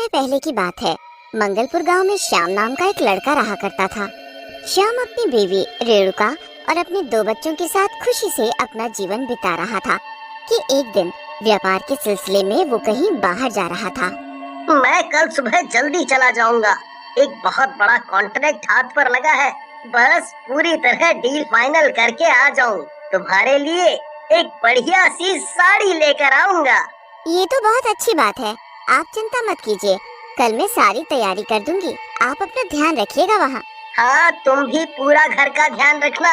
पहले की बात है। मंगलपुर गांव में श्याम नाम का एक लड़का रहा करता था। श्याम अपनी बीवी रेणुका और अपने 2 बच्चों के साथ खुशी से अपना जीवन बिता रहा था कि एक दिन व्यापार के सिलसिले में वो कहीं बाहर जा रहा था। मैं कल सुबह जल्दी चला जाऊंगा। एक बहुत बड़ा कॉन्ट्रैक्ट हाथ पर लगा है। बस पूरी तरह डील फाइनल करके आ जाऊं। तुम्हारे लिए एक बढ़िया सी साड़ी लेकर आऊंगा। ये तो बहुत अच्छी बात है। आप चिंता मत कीजिए, कल मैं सारी तैयारी कर दूंगी। आप अपना ध्यान रखिएगा वहाँ। हाँ, तुम भी पूरा घर का ध्यान रखना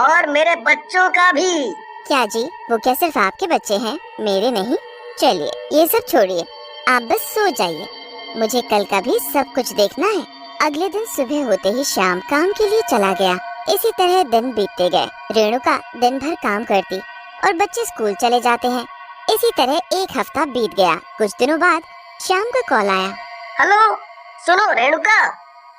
और मेरे बच्चों का भी। क्या जी, वो क्या सिर्फ आपके बच्चे हैं, मेरे नहीं? चलिए ये सब छोड़िए, आप बस सो जाइए। मुझे कल का भी सब कुछ देखना है। अगले दिन सुबह होते ही श्याम काम के लिए चला गया। इसी तरह दिन बीतते गए। रेणुका दिन भर काम करती और बच्चे स्कूल चले जाते हैं। इसी तरह एक हफ्ता बीत गया। कुछ दिनों बाद श्याम का कॉल आया। हेलो, सुनो रेणुका,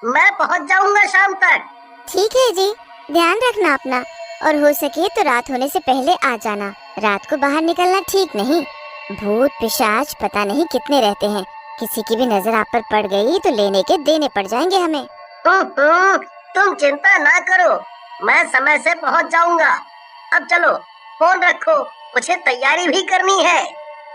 मैं पहुंच जाऊंगा शाम तक। ठीक है जी, ध्यान रखना अपना, और हो सके तो रात होने से पहले आ जाना। रात को बाहर निकलना ठीक नहीं। भूत पिशाच पता नहीं कितने रहते हैं। किसी की भी नजर आप पर पड़ गई तो लेने के देने पड़ जाएंगे हमें। तुम चिंता ना करो, मैं समय से पहुंच जाऊंगा। अब चलो फोन रखो, मुझे तैयारी भी करनी है।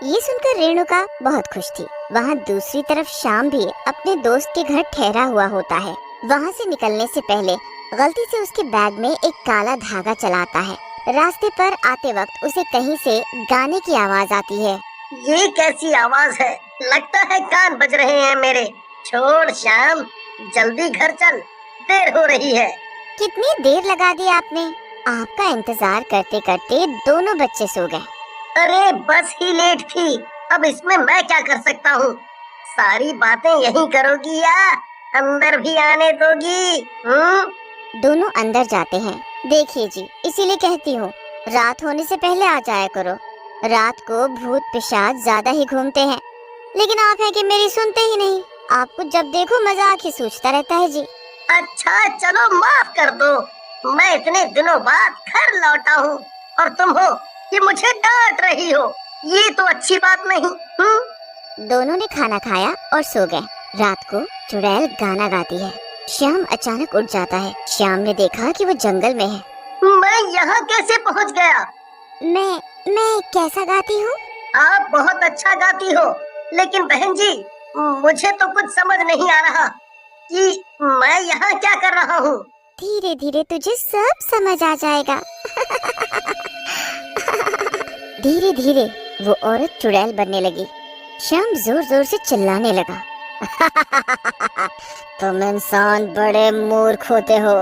ये सुनकर रेणुका बहुत खुश थी। वहाँ दूसरी तरफ श्याम भी अपने दोस्त के घर ठहरा हुआ होता है। वहाँ से निकलने से पहले गलती से उसके बैग में एक काला धागा चला आता है। रास्ते पर आते वक्त उसे कहीं से गाने की आवाज आती है। ये कैसी आवाज है? लगता है कान बज रहे हैं मेरे। छोड़ श्याम, जल्दी घर चल, देर हो रही है। कितनी देर लगा दी आपने? आपका इंतजार करते करते दोनों बच्चे सो गए। अरे बस ही लेट थी, अब इसमें मैं क्या कर सकता हूँ? सारी बातें यही करोगी या अंदर भी आने दोगी? दोनों अंदर जाते हैं। देखिए जी, इसीलिए कहती हूँ रात होने से पहले आ जाया करो। रात को भूत पिशाच ज्यादा ही घूमते हैं, लेकिन आप है कि मेरी सुनते ही नहीं। आपको जब देखो मजाक ही सूझता रहता है जी। अच्छा चलो माफ कर दो, मैं इतने दिनों बाद घर लौटा हूँ और तुम हो कि मुझे डांट रही हो। ये तो अच्छी बात नहीं। दोनों ने खाना खाया और सो गए। रात को चुड़ैल गाना गाती है। श्याम अचानक उठ जाता है। श्याम ने देखा कि वो जंगल में है। मैं यहाँ कैसे पहुँच गया? मैं कैसा गाती हूँ? आप बहुत अच्छा गाती हो, लेकिन बहन जी मुझे तो कुछ समझ नहीं आ रहा कि मैं यहाँ क्या कर रहा हूँ। धीरे धीरे तुझे सब समझ आ जाएगा। धीरे धीरे वो औरत चुड़ैल बनने लगी। श्याम जोर जोर से चिल्लाने लगा। तुम इंसान बड़े मूर्ख होते हो।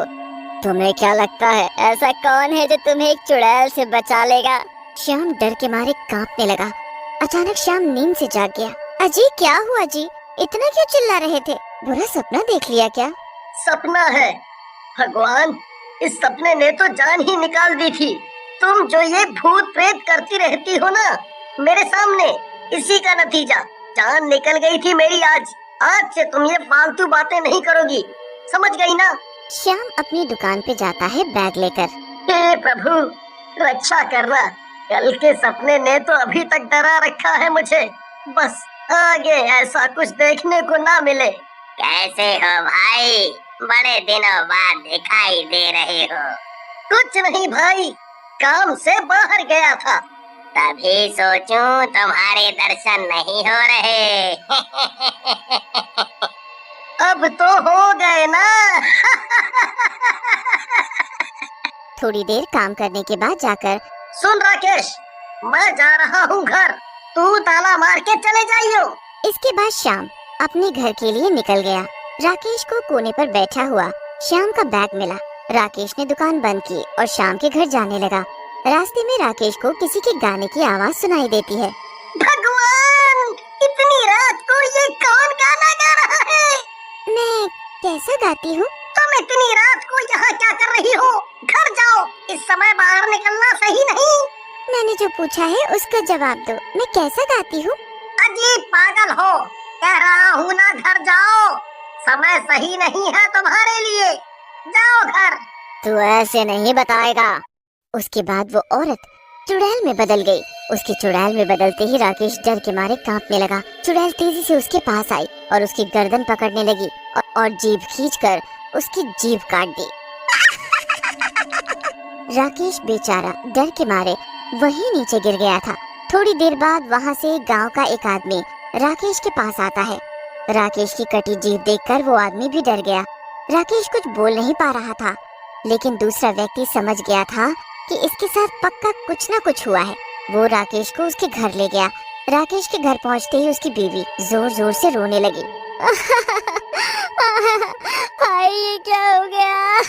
तुम्हें क्या लगता है ऐसा कौन है जो तुम्हें एक चुड़ैल से बचा लेगा? श्याम डर के मारे कांपने लगा। अचानक श्याम नींद से जाग गया। अजी क्या हुआ जी, इतना क्यों चिल्ला रहे थे? बुरा सपना देख लिया क्या? सपना है? भगवान, इस सपने ने तो जान ही निकाल दी थी। तुम जो ये भूत प्रेत करती रहती हो ना मेरे सामने, इसी का नतीजा। जान निकल गई थी मेरी आज। आज से तुम ये फालतू बातें नहीं करोगी, समझ गई ना? श्याम अपनी दुकान पे जाता है बैग लेकर। हे प्रभु, रक्षा करना। कल के सपने ने तो अभी तक डरा रखा है मुझे। बस आगे ऐसा कुछ देखने को ना मिले। कैसे हो भाई? बड़े दिनों बाद दिखाई दे रहे हो। कुछ नहीं भाई, काम से बाहर गया था, तभी सोचूं तुम्हारे दर्शन नहीं हो रहे। अब तो हो गए ना। थोड़ी देर काम करने के बाद जाकर, सुन राकेश, मैं जा रहा हूँ घर, तू ताला मार के चले जाइयो। इसके बाद श्याम अपने घर के लिए निकल गया। राकेश को कोने पर बैठा हुआ श्याम का बैग मिला। राकेश ने दुकान बंद की और श्याम के घर जाने लगा। रास्ते में राकेश को किसी के गाने की आवाज सुनाई देती है। भगवान, इतनी रात को ये कौन गाना गा रहा है? मैं कैसा गाती हूँ? तुम इतनी रात को यहाँ क्या कर रही हो? घर जाओ, इस समय बाहर निकलना सही नहीं। मैंने जो पूछा है उसका जवाब दो, मैं कैसा गाती हूँ? अजीब पागल हो, कह रहा हूँ ना घर जाओ। समय सही नहीं है तुम्हारे लिए, जाओ घर। तू ऐसे नहीं बताएगा। उसके बाद वो औरत चुड़ैल में बदल गई। उसकी चुड़ैल में बदलते ही राकेश डर के मारे कांपने लगा। चुड़ैल तेजी से उसके पास आई और उसकी गर्दन पकड़ने लगी और जीभ खींचकर उसकी जीभ काट दी। राकेश बेचारा डर के मारे वहीं नीचे गिर गया था। थोड़ी देर बाद वहाँ से गांव का एक आदमी राकेश के पास आता है। राकेश की कटी जीभ देखकर वो आदमी भी डर गया। राकेश कुछ बोल नहीं पा रहा था, लेकिन दूसरा व्यक्ति समझ गया था कि इसके साथ पक्का कुछ न कुछ हुआ है। वो राकेश को उसके घर ले गया। राकेश के घर पहुंचते ही उसकी बीवी जोर जोर से रोने लगी। हाय, ये क्या हो गया?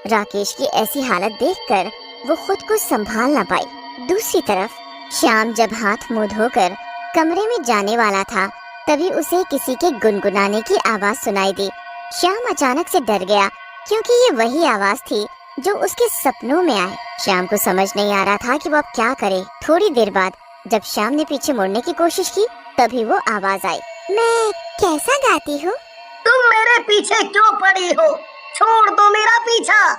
राकेश की ऐसी हालत देखकर वो खुद को संभाल न पाई। दूसरी तरफ श्याम जब हाथ मुंह धोकर कमरे में जाने वाला था, तभी उसे किसी के गुनगुनाने की आवाज सुनाई दी। श्याम अचानक से डर गया, क्योंकि ये वही आवाज थी जो उसके सपनों में आए। श्याम को समझ नहीं आ रहा था कि वो अब क्या करे। थोड़ी देर बाद जब श्याम ने पीछे मुड़ने की कोशिश की, तभी वो आवाज आई। मैं कैसा गाती हूँ? तुम मेरे पीछे क्यों पड़ी हो? छोड़ दो मेरा पीछा।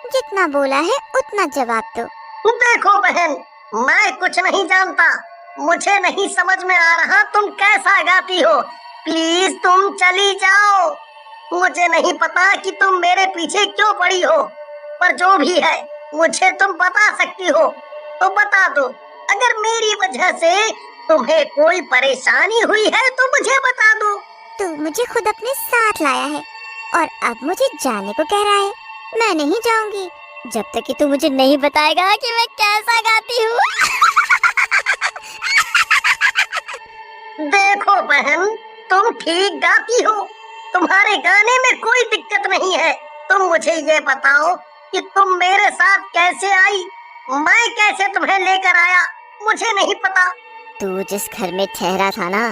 जितना बोला है उतना जवाब दो। देखो बहन, मैं कुछ नहीं जानता। मुझे नहीं समझ में आ रहा तुम कैसा गाती हो। प्लीज तुम चली जाओ। मुझे नहीं पता कि तुम मेरे पीछे क्यों पड़ी हो, पर जो भी है मुझे तुम बता सकती हो तो बता दो। अगर मेरी वजह से तुम्हें कोई परेशानी हुई है तो मुझे बता दो। तू मुझे खुद अपने साथ लाया है और अब मुझे जाने को कह रहा है। मैं नहीं जाऊंगी जब तक कि तू मुझे नहीं बताएगा कि मैं कैसा गाती हूँ। देखो बहन, तुम ठीक गाती हो। तुम्हारे गाने में कोई दिक्कत नहीं है। तुम मुझे ये बताओ कि तुम मेरे साथ कैसे आई? मैं कैसे तुम्हें लेकर आया? मुझे नहीं पता। तू जिस घर में ठहरा था ना,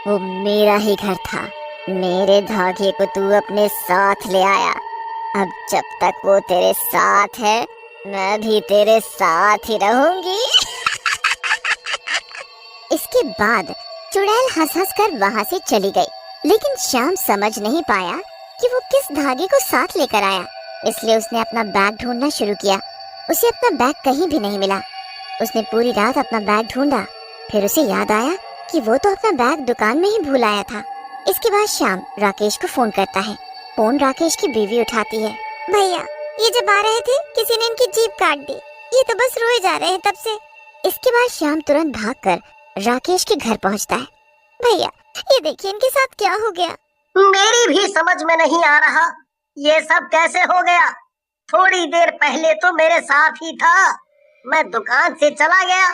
वो मेरा ही घर था। मेरे धागे को तू अपने साथ ले आया। अब जब तक वो तेरे साथ है, मैं भी तेरे साथ ही रहूंगी। इसके बाद चुड़ैल हंस हंस कर वहाँ से चली गई, लेकिन श्याम समझ नहीं पाया कि वो किस धागे को साथ लेकर आया। इसलिए उसने अपना बैग ढूंढना शुरू किया। उसे अपना बैग कहीं भी नहीं मिला। उसने पूरी रात अपना बैग ढूंढा, फिर उसे याद आया कि वो तो अपना बैग दुकान में ही भूल आया था। इसके बाद श्याम राकेश को फोन करता है। फोन राकेश की बीवी उठाती है। भैया, ये जब आ रहे थे किसी ने इनकी जीभ काट दी। ये तो बस रोए जा रहे हैं तब से। इसके बाद श्याम तुरंत भागकर राकेश के घर पहुंचता है। भैया, ये देखिए इनके साथ क्या हो गया। मेरी भी समझ में नहीं आ रहा ये सब कैसे हो गया। थोड़ी देर पहले तो मेरे साथ ही था। मैं दुकान से चला गया,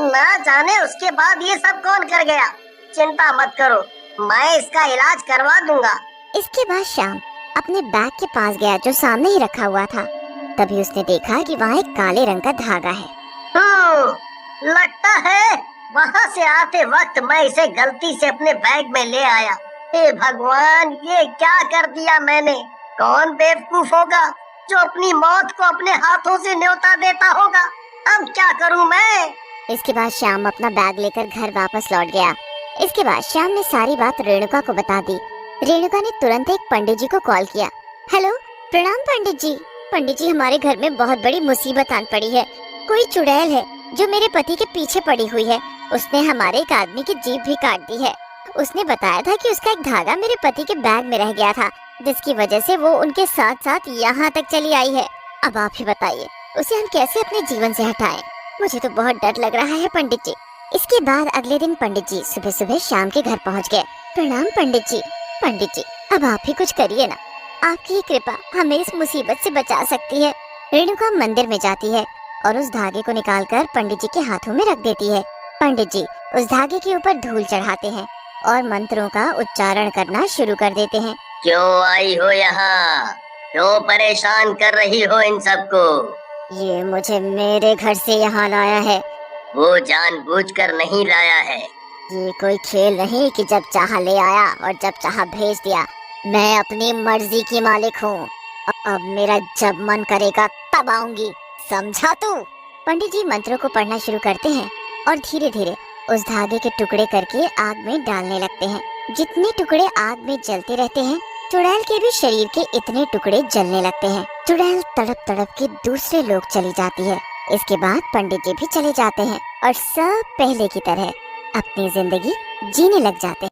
ना जाने उसके बाद ये सब कौन कर गया। चिंता मत करो, मैं इसका इलाज करवा दूंगा। इसके बाद श्याम अपने बैग के पास गया जो सामने ही रखा हुआ था। तभी उसने देखा कि वहाँ एक काले रंग का धागा है। लगता है वहाँ से आते वक्त मैं इसे गलती से अपने बैग में ले आया। हे भगवान, ये क्या कर दिया मैंने। कौन बेवकूफ होगा जो अपनी मौत को अपने हाथों से न्योता देता होगा। अब क्या करूं मैं। इसके बाद श्याम अपना बैग लेकर घर वापस लौट गया। इसके बाद श्याम ने सारी बात रेणुका को बता दी। रेणुका ने तुरंत एक पंडित जी को कॉल किया। हेलो, प्रणाम पंडित जी। पंडित जी, हमारे घर में बहुत बड़ी मुसीबत आन पड़ी है। कोई चुड़ैल है जो मेरे पति के पीछे पड़ी हुई है। उसने हमारे एक आदमी की जीभ भी काट दी है। उसने बताया था कि उसका एक धागा मेरे पति के बैग में रह गया था, जिसकी वजह से वो उनके साथ साथ यहाँ तक चली आई है। अब आप ही बताइए, उसे हम कैसे अपने जीवन से हटाएं? मुझे तो बहुत डर लग रहा है पंडित जी। इसके बाद अगले दिन पंडित जी सुबह सुबह श्याम के घर पहुँच गए। प्रणाम पंडित जी। पंडित जी, अब आप ही कुछ करिए ना। आपकी कृपा हमें इस मुसीबत से बचा सकती है। रेणुका मंदिर में जाती है और उस धागे को निकालकर पंडित जी के हाथों में रख देती है। पंडित जी उस धागे के ऊपर धूल चढ़ाते हैं और मंत्रों का उच्चारण करना शुरू कर देते हैं। क्यों आई हो यहाँ? क्यों परेशान कर रही हो इन सबको? ये मुझे मेरे घर से यहाँ लाया है। वो जानबूझकर नहीं लाया है। ये कोई खेल नहीं कि जब चाहा ले आया और जब चाहा भेज दिया। मैं अपनी मर्जी की मालिक हूँ। अब मेरा जब मन करेगा तब आऊंगी, समझा तू? पंडित जी मंत्रों को पढ़ना शुरू करते हैं और धीरे धीरे उस धागे के टुकड़े करके आग में डालने लगते हैं। जितने टुकड़े आग में जलते रहते हैं, चुड़ैल के भी शरीर के इतने टुकड़े जलने लगते हैं। चुड़ैल तड़प तड़प के दूसरे लोग चली जाती है। इसके बाद पंडित जी भी चले जाते हैं और सब पहले की तरह अपनी जिंदगी जीने लग जाते हैं।